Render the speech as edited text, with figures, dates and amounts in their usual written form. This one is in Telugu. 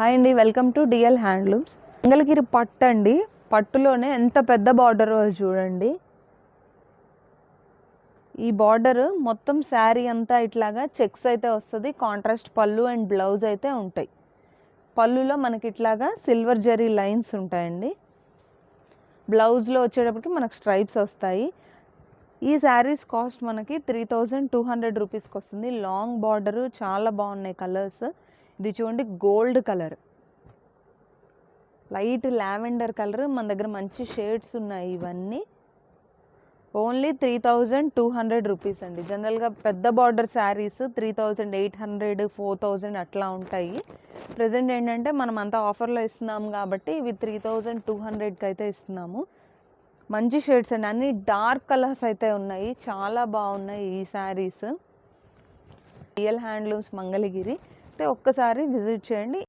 హాయ్ అండి, welcome to DL handlooms. Mangalagiri పట్టు అండి. పట్టులోనే ఎంత పెద్ద బార్డర్ చూడండి. ఈ బార్డర్ మొత్తం శారీ అంతా ఇట్లాగా చెక్స్ అయితే వస్తుంది. కాంట్రాస్ట్ పళ్ళు అండ్ బ్లౌజ్ అయితే ఉంటాయి. పళ్ళులో మనకి ఇట్లాగా సిల్వర్ జరీ లైన్స్ ఉంటాయండి. బ్లౌజ్లో వచ్చేటప్పటికి మనకు స్ట్రైప్స్ వస్తాయి. ఈ శారీస్ కాస్ట్ మనకి 3200 రూపీస్కి వస్తుంది. లాంగ్ బార్డరు, చాలా బాగున్నాయి కలర్స్. ఇది చూడండి, gold colour, light lavender colour. మన దగ్గర మంచి షేడ్స్ ఉన్నాయి. ఇవన్నీ ఓన్లీ 3200 రూపీస్ అండి. జనరల్గా పెద్ద బార్డర్ శారీస్ 3800, 4000 అట్లా ఉంటాయి. ప్రజెంట్ ఏంటంటే మనం అంతా ఆఫర్లో ఇస్తున్నాము కాబట్టి ఇవి 3200కి అయితే ఇస్తున్నాము. మంచి షేడ్స్ అండి, అన్ని డార్క్ కలర్స్ అయితే ఉన్నాయి. చాలా బాగున్నాయి ఈ శారీస్. డిఎల్ హ్యాండ్లూమ్స్ మంగళగిరి అయితే ఒక్కసారి విజిట్ చేయండి.